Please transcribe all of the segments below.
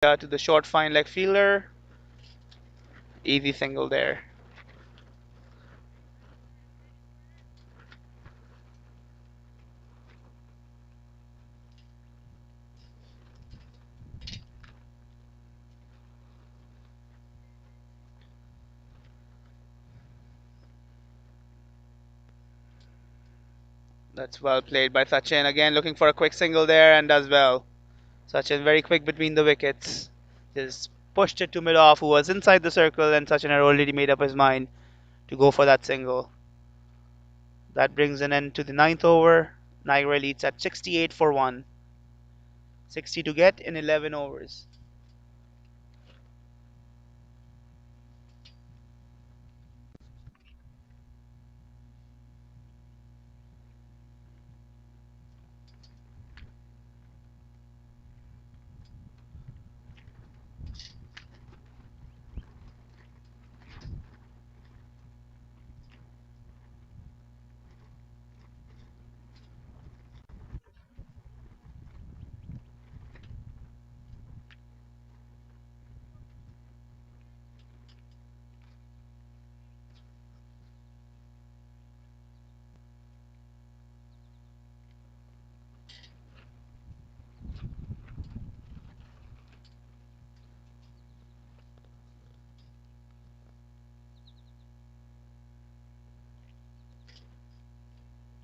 To the short fine leg fielder. Easy single there. That's well played by Sachin. Again, looking for a quick single there and does well. Sachin very quick between the wickets. Just pushed it to mid off, who was inside the circle, and Sachin had already made up his mind to go for that single. That brings an end to the ninth over. Niagara leads at 68 for 1. 60 to get in 11 overs.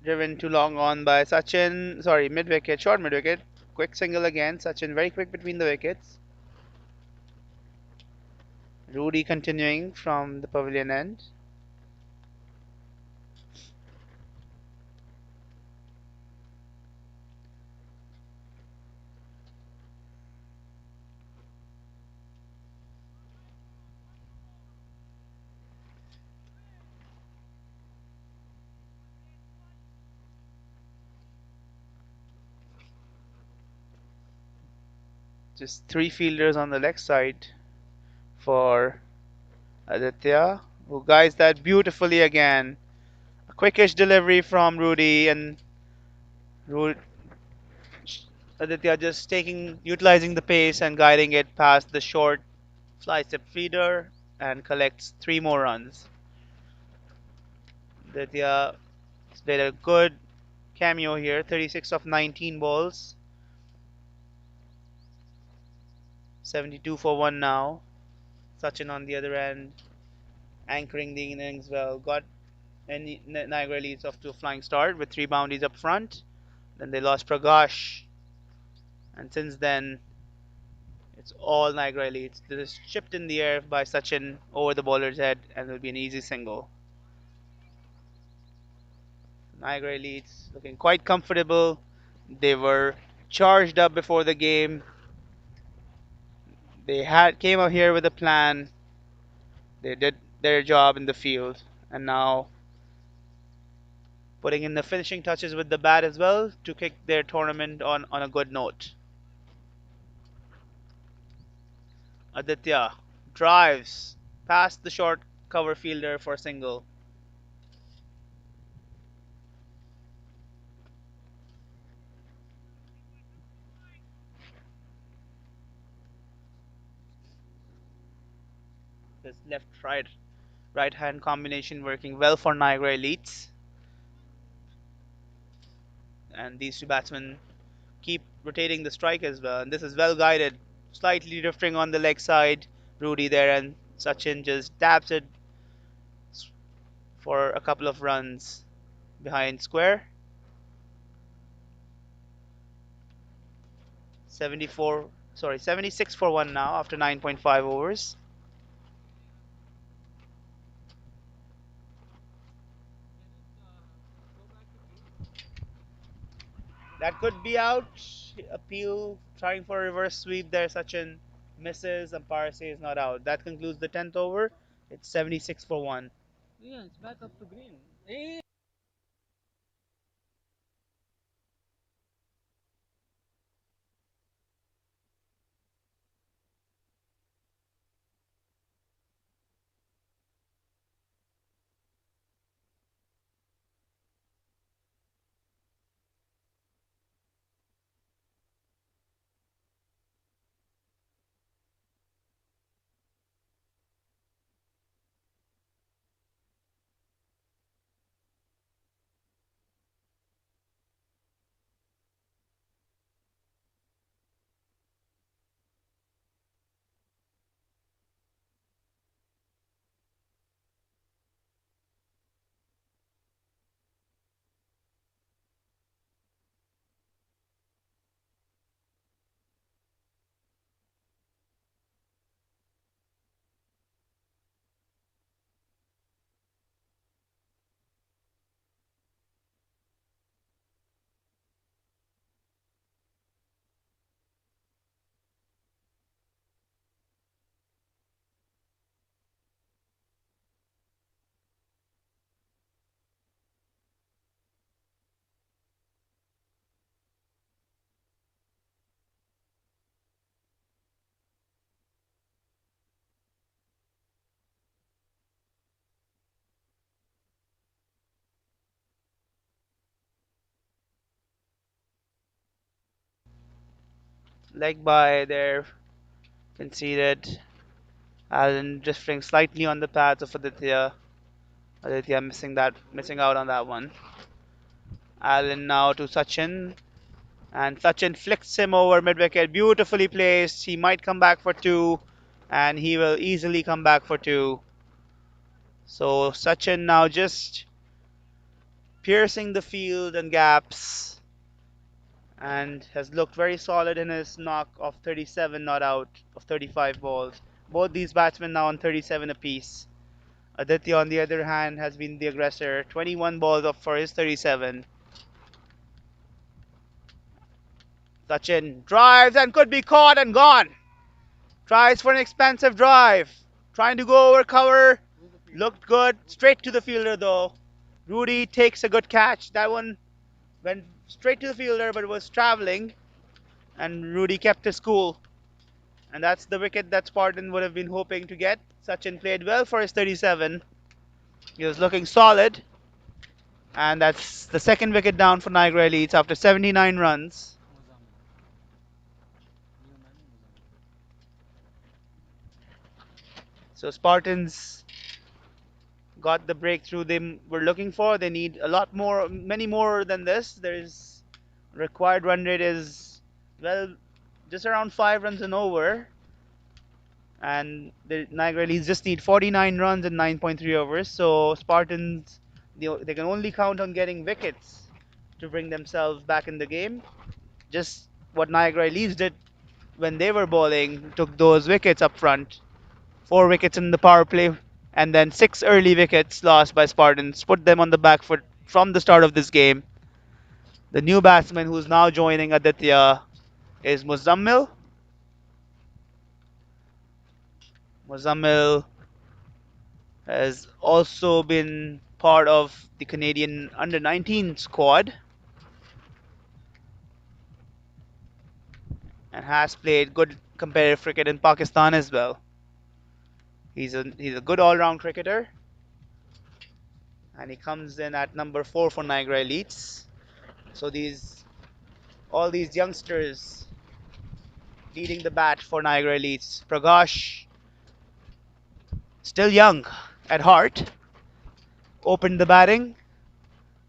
Driven too long on by Sachin. Sorry, mid wicket, short mid wicket. Quick single again. Sachin very quick between the wickets. Rudy continuing from the pavilion end. Just three fielders on the leg side for Aditya, who guides that beautifully again. A quickish delivery from Rudy, and Ru- Aditya just utilizing the pace and guiding it past the short fly step feeder and collects three more runs. Aditya did a good cameo here, 36 of 19 balls, 72 for 1 now. Sachin on the other end, anchoring the innings well. Got Niagara leads off to a flying start with three bounties up front. Then they lost Prakash, and since then it's all Niagara leads. This is chipped in the air by Sachin over the bowler's head, and will be an easy single. Niagara leads looking quite comfortable. They were charged up before the game. They had came up here with a plan. They did their job in the field, and now putting in the finishing touches with the bat as well to kick their tournament on a good note. Aditya drives past the short cover fielder for a single. This left right hand combination working well for Niagara Elites. And these two batsmen keep rotating the strike as well. And this is well guided, slightly drifting on the leg side. Rudy there, and Sachin just taps it for a couple of runs behind square. 74, sorry, 76 for 1 now after 9.5 overs. That could be out. Appeal trying for a reverse sweep there. Sachin misses. Umpire says not out. That concludes the 10th over. It's 76 for 1. leg by there, conceded. Allen drifting slightly on the path of Aditya. Aditya missing out on that one. Allen now to Sachin, and Sachin flicks him over mid wicket. Beautifully placed. He might come back for two, and he will easily come back for two. So Sachin now just piercing the field and gaps, and has looked very solid in his knock of 37 not out of 35 balls. Both these batsmen now on 37 apiece. Aditya, on the other hand, has been the aggressor. 21 balls up for his 37. Sachin drives and could be caught and gone. Tries for an expansive drive. Trying to go over cover. Looked good. Straight to the fielder though. Rudy takes a good catch. That one went straight to the fielder but was traveling. And Rudy kept his cool. And that's the wicket that Spartan would have been hoping to get. Sachin played well for his 37. He was looking solid. And that's the second wicket down for Niagara Elites after 79 runs. So Spartans got the breakthrough they were looking for. They need a lot more, many more than this. There's required run rate is well just around 5 runs and over, and the Niagara Leads just need 49 runs in 9.3 overs. So Spartans, they can only count on getting wickets to bring themselves back in the game. Just what Niagara Leeds did when they were bowling, took those wickets up front. 4 wickets in the power play, and then 6 early wickets lost by Spartans put them on the back foot from the start of this game. The new batsman who's now joining Aditya is Muzammil. Muzammil has also been part of the Canadian under 19 squad and has played good competitive cricket in Pakistan as well. He's a good all-round cricketer, and he comes in at number 4 for Niagara Elites. So all these youngsters leading the bat for Niagara Elites. Prakash, still young at heart, opened the batting,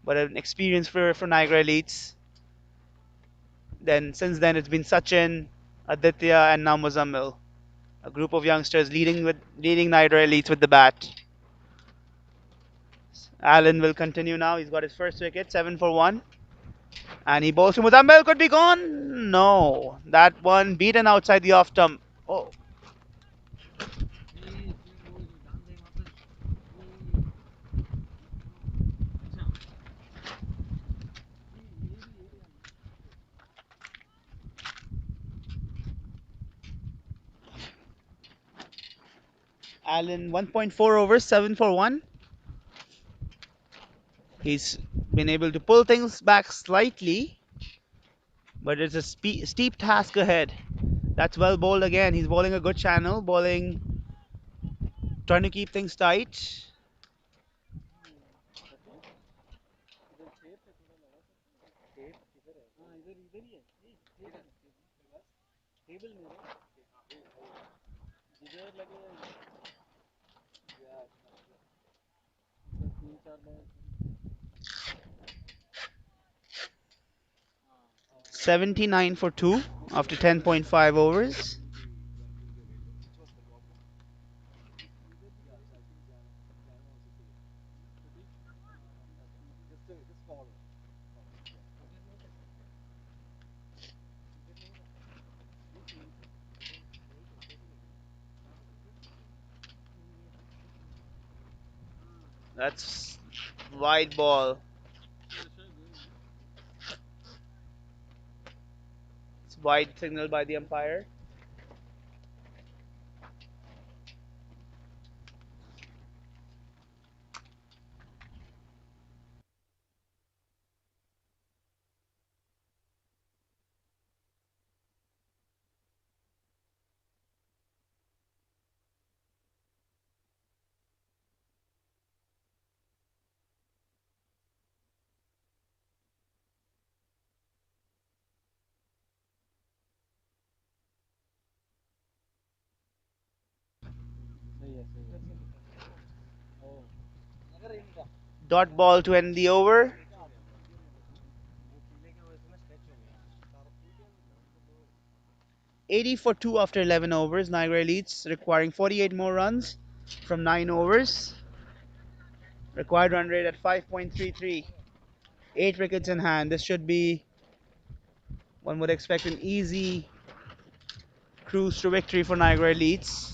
but an experienced for Niagara Elites. Then since then it's been Sachin, Aditya, and now Muzammil, a group of youngsters leading Niagara Elites with the bat. Allen will continue now. He's got his first wicket, 7 for 1. And he bowls to Muzammil. Could be gone. No. That one beaten outside the off stump. Oh. Allen 1.4 overs, 7 for 1. He's been able to pull things back slightly, but it's a steep task ahead. That's well bowled again. He's bowling a good channel, trying to keep things tight. Table 79 for 2 after 10.5 overs. That's wide ball. It's wide signal by the umpire. Dot ball to end the over. 80 for 2 after 11 overs. Niagara leads, requiring 48 more runs from 9 overs. Required run rate at 5.33. 8 wickets in hand. This should be, one would expect, an easy cruise to victory for Niagara leads.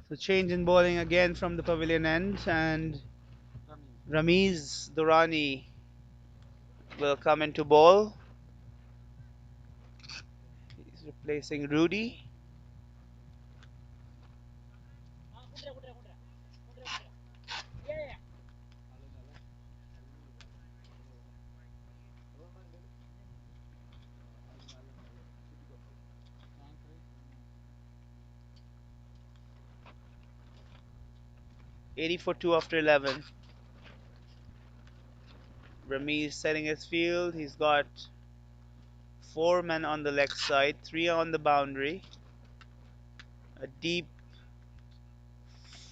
So change in bowling again from the pavilion end, and Ramiz Durrani will come into bowl. He's replacing Rudy. 80 for 2 after 11. Ramiz setting his field. He's got 4 men on the leg side, 3 on the boundary. A deep,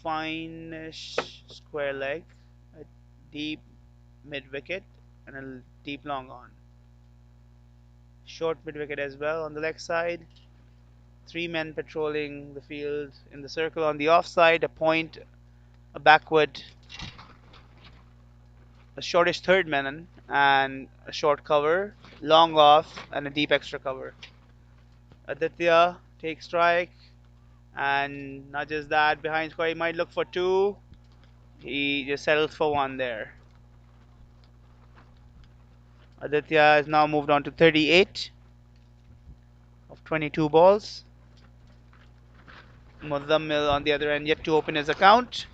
fine-ish square leg, a deep mid wicket, and a deep long on. Short mid wicket as well on the leg side. 3 men patrolling the field in the circle on the offside, a point, a backward, a shortish third man, and a short cover, long off, and a deep extra cover. Aditya takes strike, and not just that, behind square he might look for 2. He just settles for 1 there. Aditya has now moved on to 38 of 22 balls. Muzammil on the other end yet to open his account.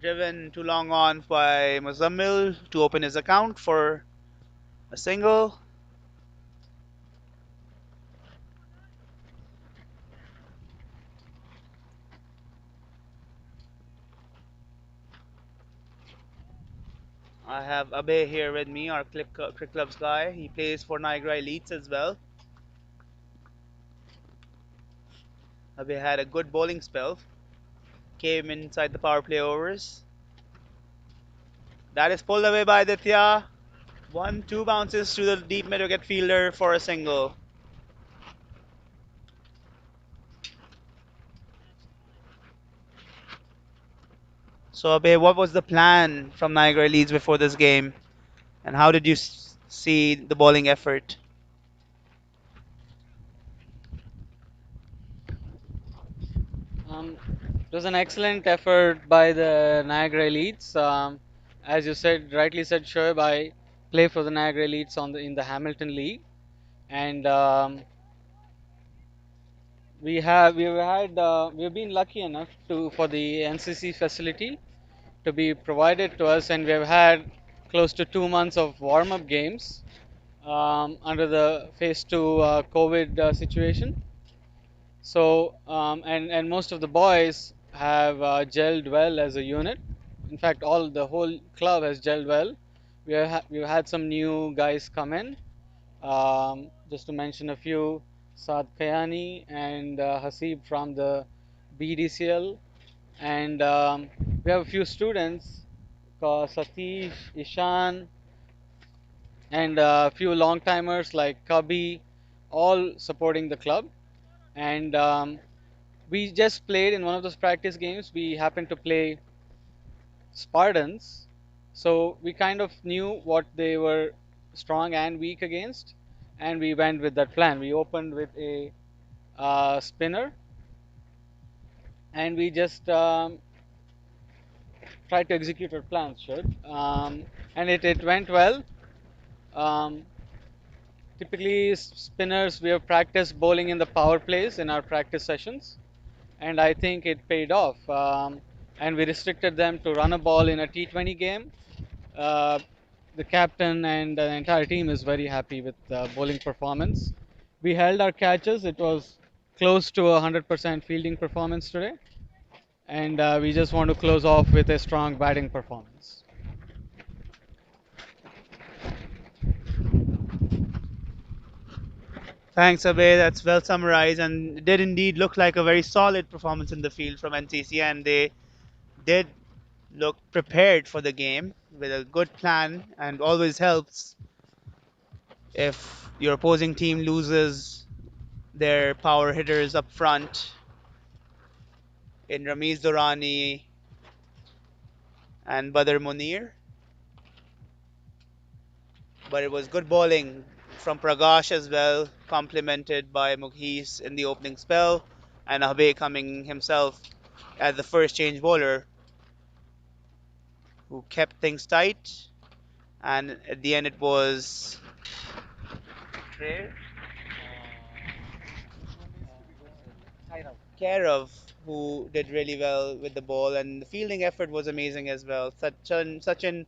Driven too long on by Muzammil to open his account for a single. I have Abhay here with me, our Cricket Clubs guy. He plays for Niagara Elites as well. Abhay had a good bowling spell. Came inside the power play overs. That is pulled away by Aditya. 1-2 bounces to the deep mid wicket fielder for a single. So Abhay, what was the plan from Niagara Leeds before this game, and how did you see the bowling effort? It was an excellent effort by the Niagara Elites. As you said, rightly said, Shoaib, I play for the Niagara Elites in the Hamilton League, and we've been lucky enough to for the NCC facility to be provided to us, and we've had close to 2 months of warm-up games under the phase two COVID situation. So, and most of the boys have gelled well as a unit. In fact, all the whole club has gelled well. We've had some new guys come in. Just to mention a few, Saad Kayani and Hasib from the BDCL, and we have a few students, Satish, Ishan, and a few long timers like Kabi, all supporting the club. And we just played in one of those practice games. We happened to play Spartans, so we kind of knew what they were strong and weak against, and we went with that plan. We opened with a spinner, and we just tried to execute our plans, and it went well. Um, Typically, spinners, we have practiced bowling in the power plays in our practice sessions, and I think it paid off. And we restricted them to run a ball in a T20 game. Uh, the captain and the entire team is very happy with the bowling performance. We held our catches. It was close to a 100% fielding performance today, and we just want to close off with a strong batting performance. Thanks, Abhay. That's well summarized, and it did indeed look like a very solid performance in the field from NCC, and they did look prepared for the game with a good plan, and always helps if your opposing team loses their power hitters up front in Ramiz Durrani and Badr Munir. But it was good bowling from Pragash as well, complemented by Mughis in the opening spell, and Abhay coming himself as the first change bowler who kept things tight. And at the end, it was Kairav who did really well with the ball, and the fielding effort was amazing as well. Sachin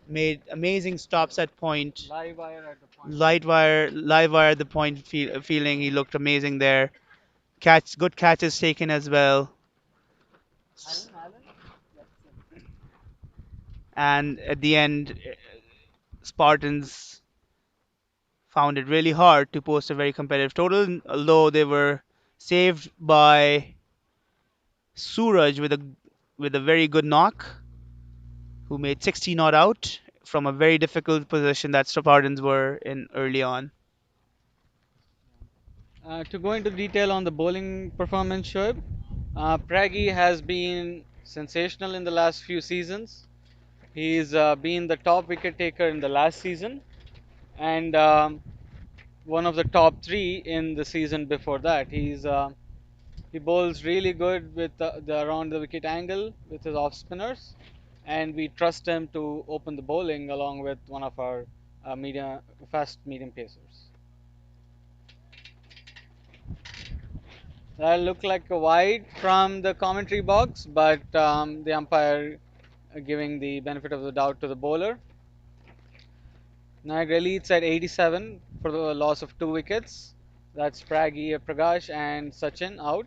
made amazing stops at point. Live wire at the point. Live wire at the point feeling. He looked amazing there. Good catches taken as well. And at the end, Spartans found it really hard to post a very competitive total, although they were saved by Suraj with a very good knock, who made 60 not out from a very difficult position that Spartans were in early on. To go into detail on the bowling performance, Shoaib, Praggy has been sensational in the last few seasons. He's been the top wicket taker in the last season and one of the top three in the season before that. He bowls really good with the around the wicket angle with his off spinners, and we trust him to open the bowling along with one of our fast medium pacers. That looked like a wide from the commentary box, but the umpire giving the benefit of the doubt to the bowler. Niagara leads at 87 for the loss of 2 wickets. That's Pragash and Sachin out.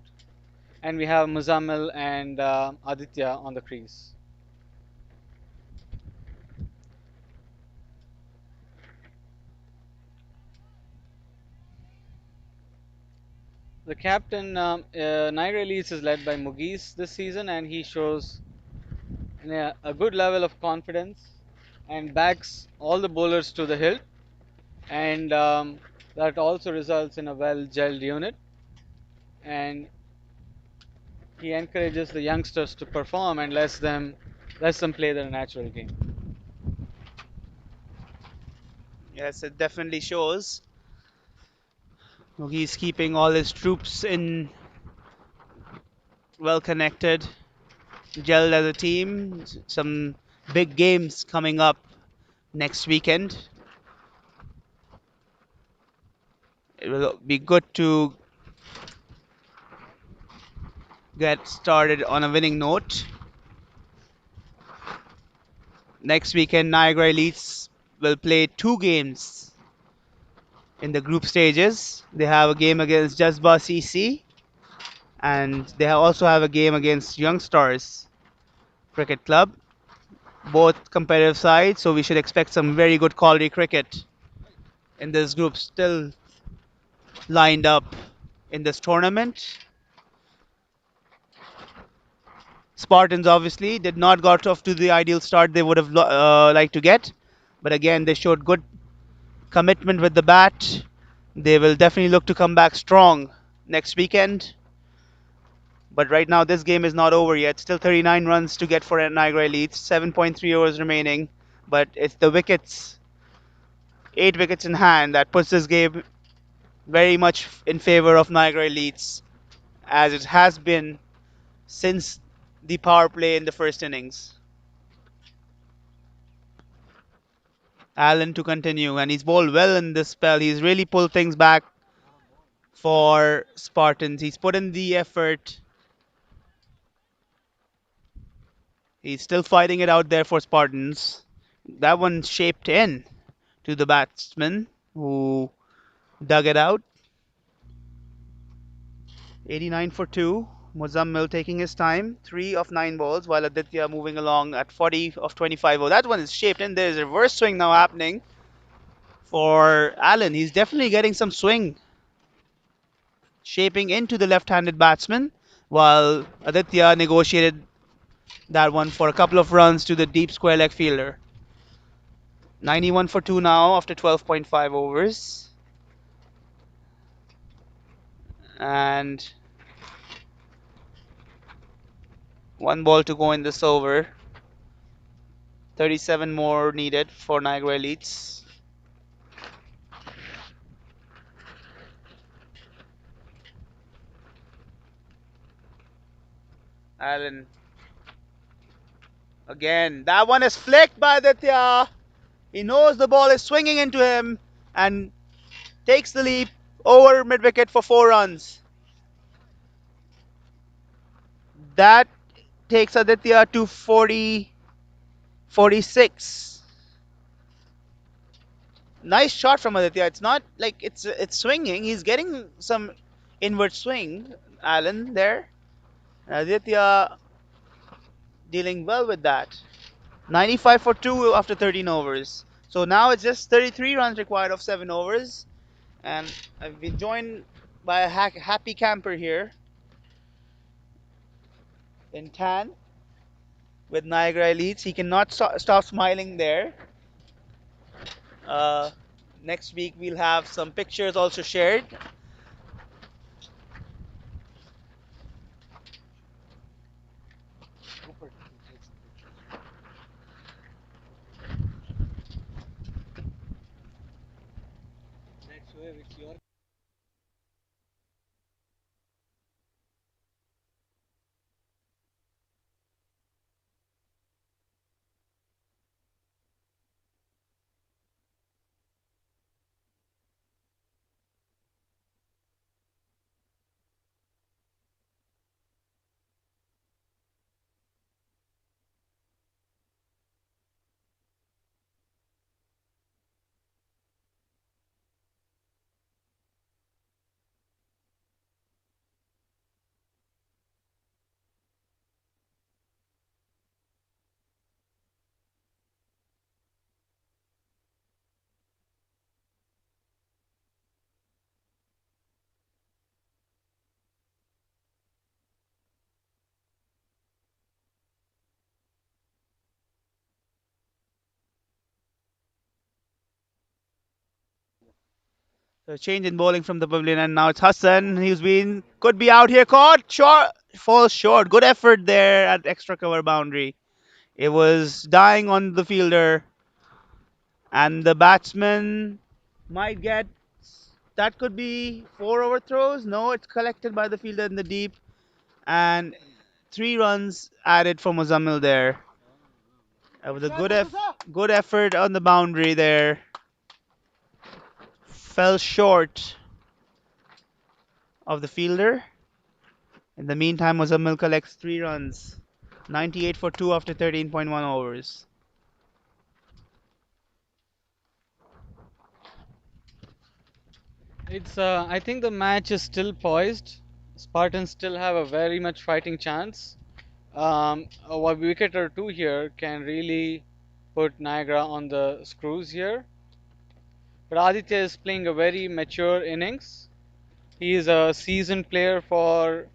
And we have Muzammil and Aditya on the crease. The captain, Niagara Leeds, is led by Mughis this season, and he shows a good level of confidence and backs all the bowlers to the hilt, and that also results in a well gelled unit. And he encourages the youngsters to perform and lets them play their natural game. Yes, it definitely shows. He's keeping all his troops in well connected, gelled as a team. Some big games coming up next weekend. It will be good to get started on a winning note. Next weekend, Niagara Elites will play 2 games in the group stages. They have a game against Jazba CC, and they also have a game against Young Stars Cricket Club. Both competitive sides, so we should expect some very good quality cricket in this group still lined up in this tournament. Spartans obviously did not got off to the ideal start they would have liked to get, but again they showed good commitment with the bat. They will definitely look to come back strong next weekend. But right now this game is not over yet. Still 39 runs to get for Niagara Elites. 7.3 overs remaining, but it's the wickets, 8 wickets in hand, that puts this game very much in favor of Niagara Elites, as it has been since the power play in the first innings. Allen to continue, and he's bowled well in this spell. He's really pulled things back for Spartans. He's put in the effort. He's still fighting it out there for Spartans. That one shaped in to the batsman who dug it out. 89 for 2. Muzammil taking his time. 3 of 9 balls, while Aditya moving along at 40 of 25. Oh, that one is shaped in. There's a reverse swing now happening for Allen. He's definitely getting some swing shaping into the left-handed batsman, while Aditya negotiated that one for a couple of runs to the deep square leg fielder. 91 for 2 now after 12.5 overs. And one ball to go in this over. 37 more needed for Niagara Elites. Allen again. That one is flicked by Aditya. He knows the ball is swinging into him and takes the leap over mid wicket for 4 runs. That takes Aditya to 40, 46. Nice shot from Aditya. It's not like it's swinging. He's getting some inward swing, Allen there. Aditya dealing well with that. 95 for 2 after 13 overs. So now it's just 33 runs required of 7 overs. And I've been joined by a happy camper here in tan with Niagara Elites. He cannot stop smiling there. Uh, Next week we'll have some pictures also shared. So change in bowling from the pavilion, and now it's Hassan. He's been could be out here, caught short, falls short. Good effort there at extra cover boundary. It was dying on the fielder, and the batsman might get. That could be 4 overthrows. No, it's collected by the fielder in the deep, and 3 runs added for Muzammil there. That was a good effort on the boundary there. Fell short of the fielder. In the meantime, Muzammil collects 3 runs. 98 for 2 after 13.1 overs. It's I think the match is still poised. Spartans still have a very much fighting chance. A wicket or two here can really put Niagara on the screws here. But Aditya is playing a very mature innings. He is a seasoned player for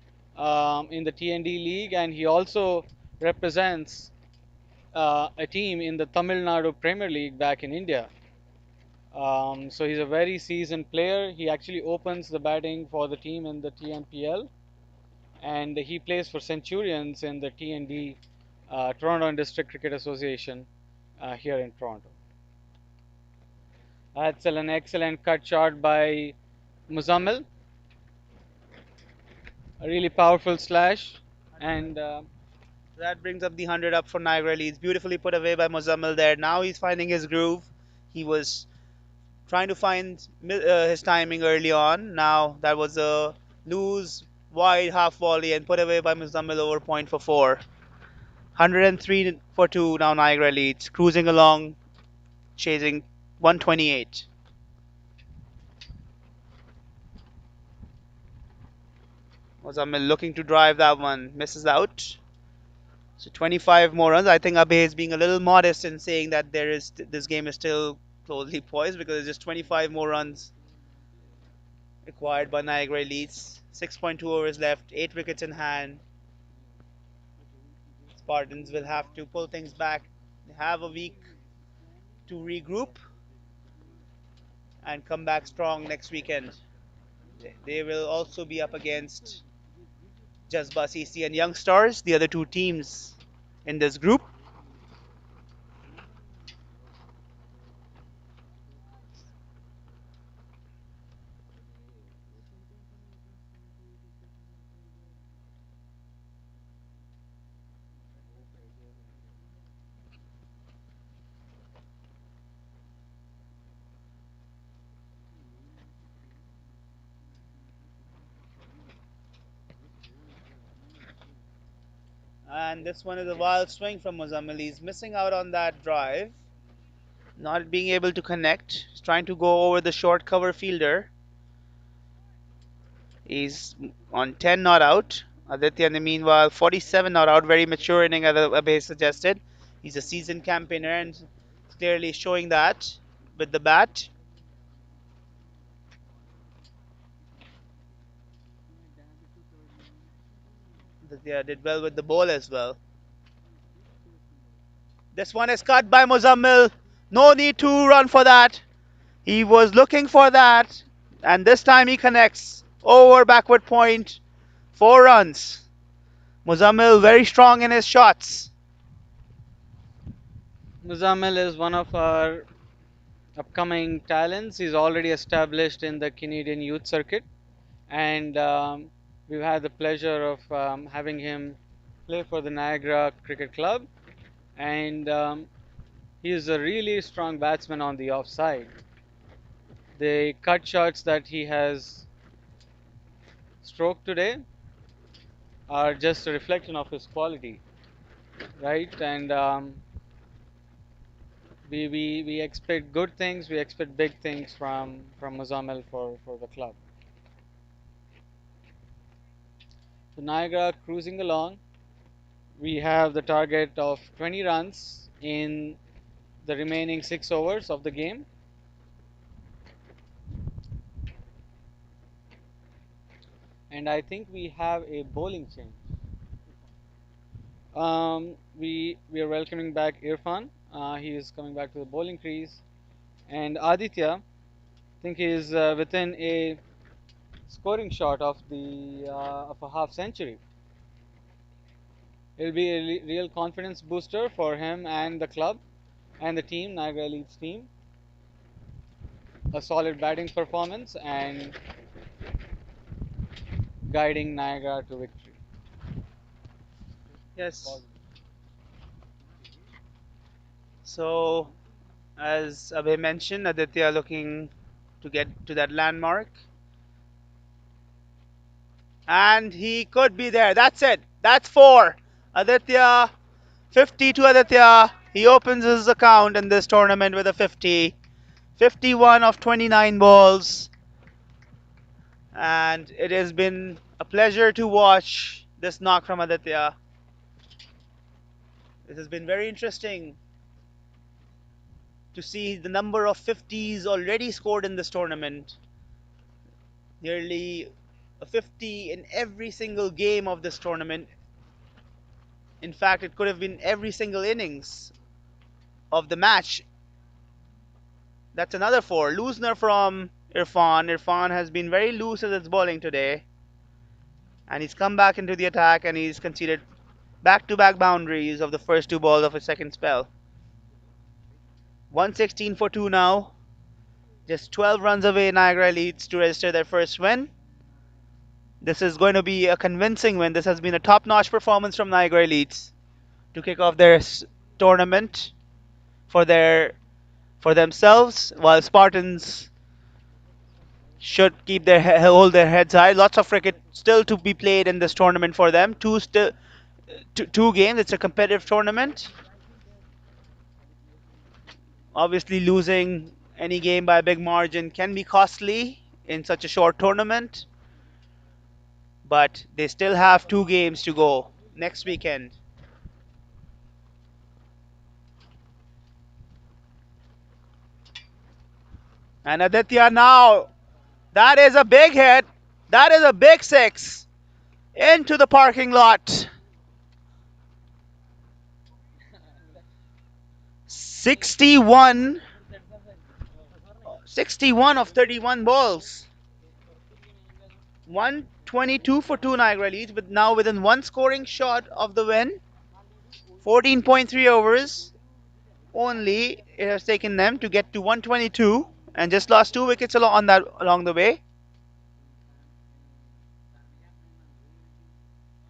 in the T&D league, and he also represents a team in the Tamil Nadu Premier League back in India. So he's a very seasoned player. He actually opens the batting for the team in the TNPL, and he plays for Centurions in the TND, Toronto and District Cricket Association here in Toronto. That's an excellent cut shot by Muzammil. A really powerful slash, and That brings up the 100 up for Niagara Leeds. Beautifully put away by Muzammil there. Now he's finding his groove. He was trying to find his timing early on. Now that was a loose wide half volley and put away by Muzammil over point for four. 103 for two. Now Niagara leads, cruising along, chasing 128. Muzammil looking to drive that one, misses out. So 25 more runs. I think Abhay is being a little modest in saying that this game is still closely poised because it's just 25 more runs required by Niagara Elites. 6.2 overs left, 8 wickets in hand. Spartans will have to pull things back. They have a week to regroup and come back strong next weekend. They will also be up against Jazba CC and Young Stars, the other two teams in this group. And this one is a wild swing from Muzammil. He's missing out on that drive, not being able to connect. He's trying to go over the short cover fielder. He's on 10 not out. Aditya, in the meanwhile, 47 not out. Very mature inning, as Abhay suggested. He's a seasoned campaigner and clearly showing that with the bat. Aditya did well with the ball as well. This one is cut by Muzammil. No need to run for that. He was looking for that, and this time he connects over backward point. 4 runs. Muzammil very strong in his shots. Muzammil is one of our upcoming talents. He's already established in the Canadian youth circuit, and we've had the pleasure of having him play for the Niagara Cricket Club. And he is a really strong batsman on the offside. The cut shots that he has stroked today are just a reflection of his quality, right? And we expect good things, we expect big things from Muzammil for the club. So Niagara cruising along. We have the target of 20 runs in the remaining 6 overs of the game. And I think we have a bowling change. We are welcoming back Irfan. He is coming back to the bowling crease, and Aditya, I think he is within a scoring shot of a half century. It'll be a real confidence booster for him and the club and the team, Niagara Leeds team. A solid batting performance and guiding Niagara to victory. Yes. So, as Abhay mentioned, Aditya looking to get to that landmark. And he could be there. That's it. That's four. Aditya, 50 to Aditya. He opens his account in this tournament with a 50. 51 of 29 balls. And it has been a pleasure to watch this knock from Aditya. It has been very interesting to see the number of 50s already scored in this tournament. Nearly a 50 in every single game of this tournament. In fact, it could have been every single innings of the match. That's another four. Loosener from Irfan. Irfan has been very loose with his bowling today. And he's come back into the attack and he's conceded back-to-back boundaries of the first two balls of his second spell. 116 for two now. Just 12 runs away, Niagara leads to register their first win. This is going to be a convincing win. This has been a top-notch performance from Niagara Elites to kick off their tournament for their for themselves, while Spartans should keep their hold their heads high. Lots of cricket still to be played in this tournament for them. Two games. It's a competitive tournament. Obviously, losing any game by a big margin can be costly in such a short tournament, but they still have two games to go next weekend. And Aditya now, that is a big hit. That is a big six into the parking lot. 61, 61 of 31 balls. 122 for two Niagara leads, but now within one scoring shot of the win. 14.3 overs only it has taken them to get to 122, and just lost two wickets along the way.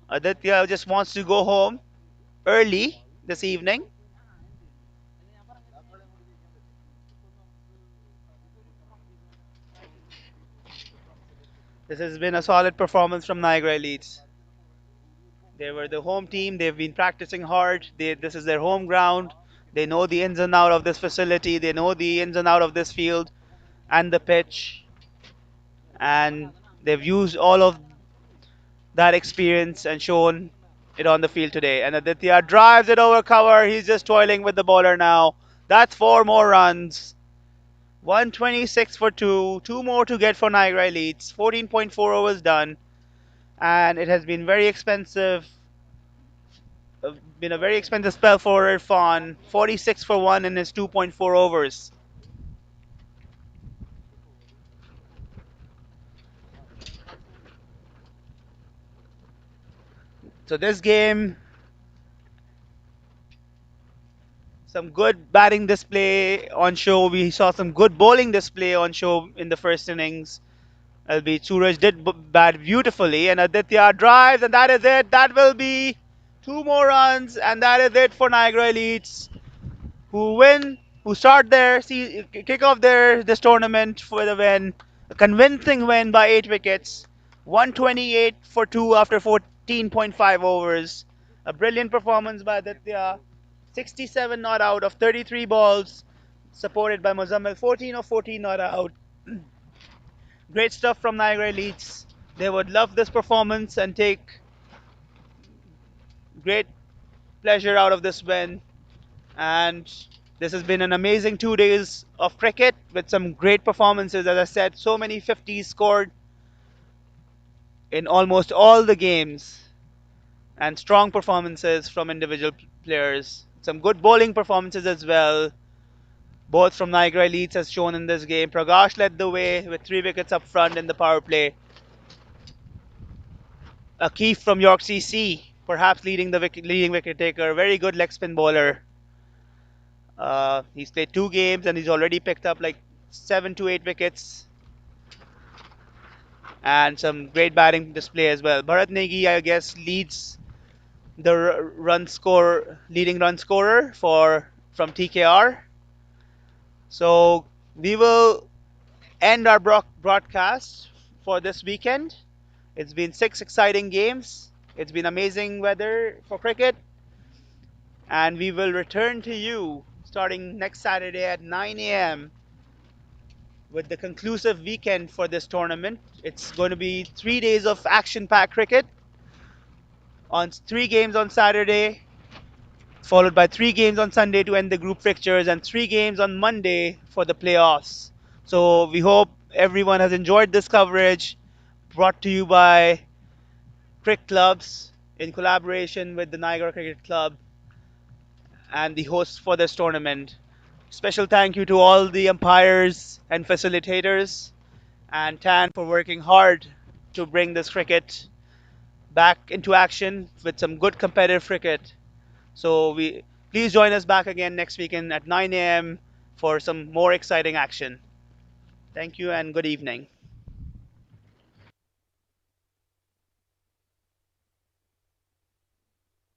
Aditya just wants to go home early this evening. This has been a solid performance from Niagara Elites. They were the home team. They've been practicing hard. This is their home ground. They know the ins and outs of this facility. They know the ins and outs of this field and the pitch. And they've used all of that experience and shown it on the field today. And Aditya drives it over cover. He's just toiling with the bowler now. That's four more runs. 126 for two. Two more to get for Niagara Elites. 14.4 overs done. And it has been very expensive. Been a very expensive spell for Irfan. 46 for one in his 2.4 overs. So this game, some good batting display on show. We saw some good bowling display on show in the first innings. Albeit Suraj did bat beautifully, and Aditya drives, and that is it. That will be two more runs, and that is it for Niagara Elites, who start kick off this tournament for the win, a convincing win by 8 wickets, 128 for two after 14.5 overs. A brilliant performance by Aditya, 67 not out of 33 balls, supported by Mozammil, 14 of 14 not out. Great stuff from Niagara Elites. They would love this performance and take great pleasure out of this win. And this has been an amazing 2 days of cricket with some great performances. As I said, so many 50s scored in almost all the games, and strong performances from individual players. Some good bowling performances as well, both from Niagara Elites as shown in this game. Prakash led the way with 3 wickets up front in the power play. Keith from York CC, perhaps leading wicket taker. Very good leg spin bowler. He's played 2 games and he's already picked up like 7 to 8 wickets and some great batting display as well. Bharat Negi, I guess, leads the leading run scorer from TKR. So we will end our broadcast for this weekend. It's been 6 exciting games. It's been amazing weather for cricket. And we will return to you starting next Saturday at 9 a.m. with the conclusive weekend for this tournament. It's going to be 3 days of action-packed cricket. On 3 games on Saturday, followed by 3 games on Sunday to end the group fixtures, and 3 games on Monday for the playoffs. So we hope everyone has enjoyed this coverage brought to you by Cricket Clubs in collaboration with the Niagara Cricket Club and the hosts for this tournament. Special thank you to all the umpires and facilitators, and Tan for working hard to bring this cricket back into action with some good competitive cricket. So we please join us back again next weekend at 9 a.m. for some more exciting action. Thank you and good evening.